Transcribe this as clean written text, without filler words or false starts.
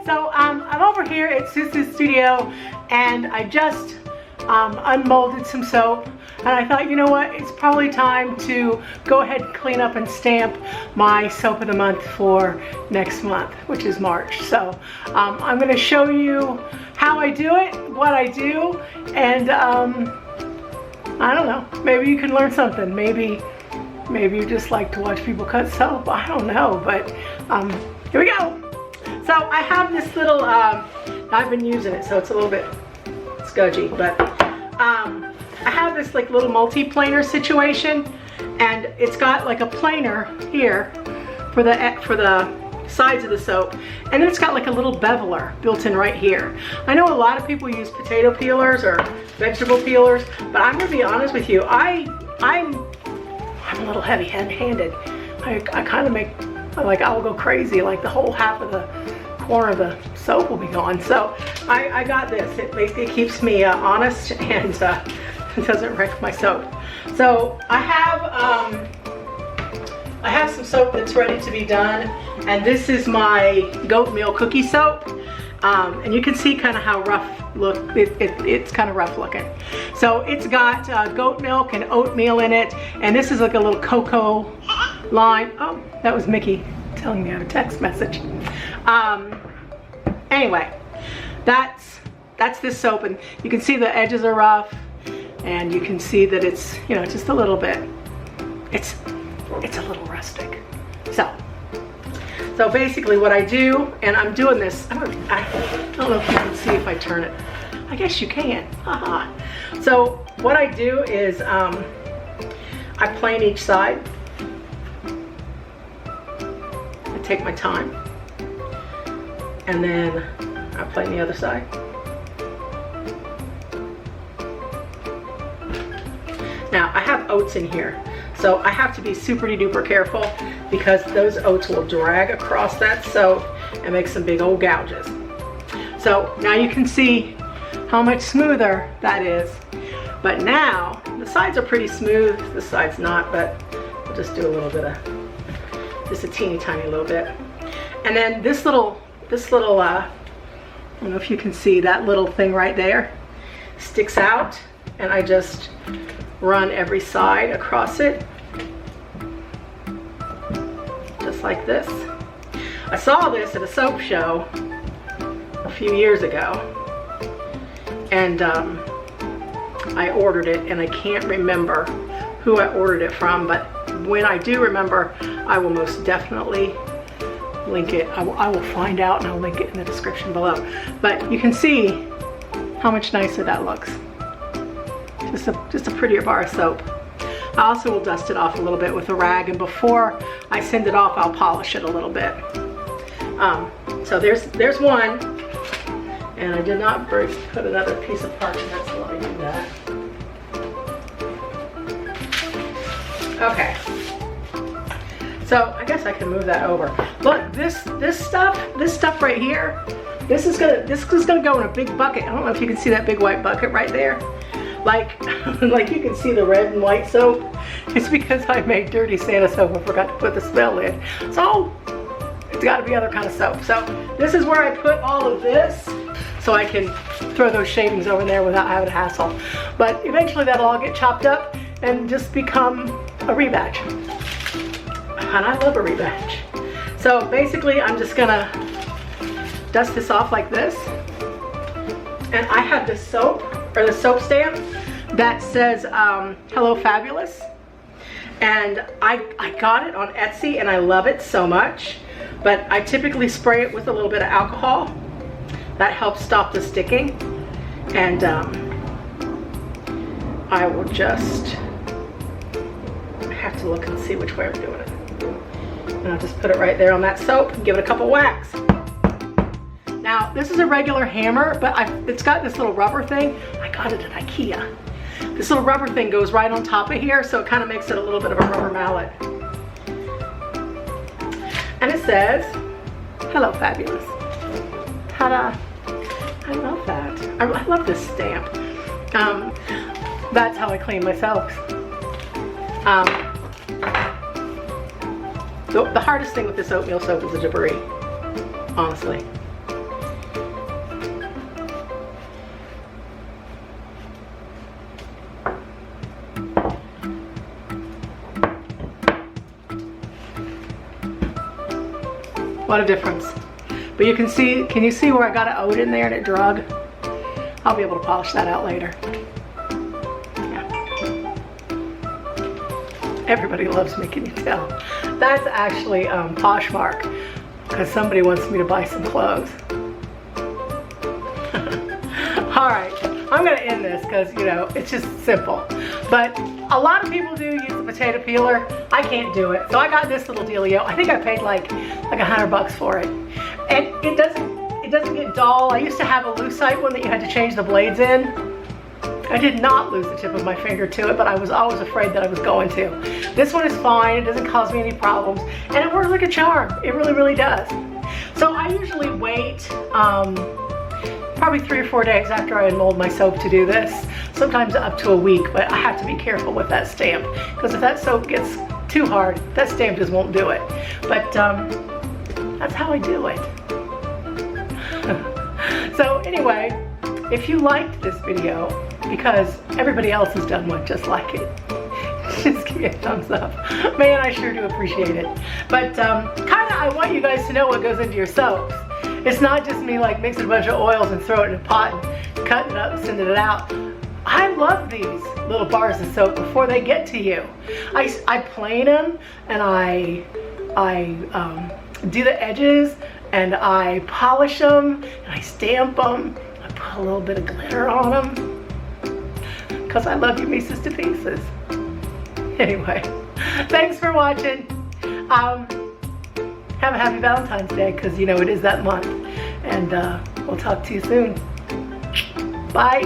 So I'm over here at Susu's studio, and I just unmolded some soap, and I thought, you know what, it's probably time to go ahead and clean up and stamp my soap of the month for next month, which is March. So I'm going to show you how I do it, what I do, and I don't know, maybe you can learn something. Maybe you just like to watch people cut soap, I don't know, but here we go. So I have this little, I've been using it, so it's a little bit scudgy, but I have this like little multi-planer situation, and it's got like a planer here for the sides of the soap, and then it's got like a little beveler built in right here. I know a lot of people use potato peelers or vegetable peelers, but I'm gonna be honest with you, I'm a little heavy-handed. I kind of make, like, I'll go crazy, like the whole half of the corner of the soap will be gone. So I got this. It keeps me honest, and it doesn't wreck my soap. So I have some soap that's ready to be done, and this is my goat meal cookie soap. And you can see kind of how rough it's kind of rough looking. So it's got goat milk and oatmeal in it, and this is like a little cocoa line. Oh, that was Mickey telling me I have a text message. Anyway, that's this soap, and you can see the edges are rough, and you can see that it's, you know, just a little bit, it's a little rustic. So basically what I do, and I'm doing this, I don't know if you can see if I turn it. I guess you can. Haha. So what I do is I plane each side. I take my time, and then I plane the other side. Now I have oats in here, so I have to be super duper careful, because those oats will drag across that soap and make some big old gouges. So now you can see how much smoother that is. But now the sides are pretty smooth, the side's not, but we'll just do a little bit of, just a teeny tiny little bit. And then this little I don't know if you can see that little thing right there sticks out, and I just run every side across it, just like this. I saw this at a soap show a few years ago, and I ordered it, and I can't remember who I ordered it from, but when I do remember, I will most definitely link it. I will find out, and I'll link it in the description below. But you can see how much nicer that looks. Just a prettier bar of soap. I also will dust it off a little bit with a rag, and before I send it off, I'll polish it a little bit. So there's one, and I did not put another piece of parchment, so let me do that. Okay. So I guess I can move that over. Look, this stuff right here, this is gonna go in a big bucket. I don't know if you can see that big white bucket right there. Like you can see the red and white soap. It's because I made dirty Santa soap and forgot to put the smell in. So it's got to be other kind of soap. So this is where I put all of this, so I can throw those shavings over there without having a hassle. But eventually that'll all get chopped up and just become a rebatch. And I love a rebatch. So basically I'm just gonna dust this off like this. And I have this soap, or the soap stamp, that says Hello Fabulous. And I got it on Etsy, and I love it so much. But I typically spray it with a little bit of alcohol. That helps stop the sticking. And I will just, I have to look and see which way I'm doing it. And I'll just put it right there on that soap and give it a couple whacks. Now, this is a regular hammer, but it's got this little rubber thing. I got it at IKEA. This little rubber thing goes right on top of here, so it kind of makes it a little bit of a rubber mallet. And it says, Hello Fabulous. Ta-da. I love that. I love this stamp. That's how I clean myself. The hardest thing with this oatmeal soap is the debris, honestly. What a difference. But you can see, can you see where I got an oat in there and it drug? I'll be able to polish that out later. Yeah. Everybody loves me, can you tell? That's actually Poshmark, because somebody wants me to buy some clothes. All right, I'm gonna end this because, you know, it's just simple. But a lot of people do use the potato peeler. I can't do it. So I got this little dealio. I think I paid like $100 for it. And it doesn't get dull. I used to have a lucite one that you had to change the blades in. I did not lose the tip of my finger to it, but I was always afraid that I was going to. This one is fine. It doesn't cause me any problems. And it works like a charm. It really, really does. So I usually wait probably 3 or 4 days after I unmold my soap to do this. Sometimes up to a week, but I have to be careful with that stamp, because if that soap gets too hard, that stamp just won't do it. But that's how I do it. So anyway, if you liked this video, because everybody else has done one just like it, just give me a thumbs up. Man, I sure do appreciate it. But kinda I want you guys to know what goes into your soaps. It's not just me like mixing a bunch of oils and throwing it in a pot and cutting it up and sending it out. I love these little bars of soap before they get to you. I plane them and I do the edges and I polish them and I stamp them. I put a little bit of glitter on them because I love you Mises to pieces. Anyway, thanks for watching. Have a happy Valentine's Day, because you know it is that month. And we'll talk to you soon. Bye.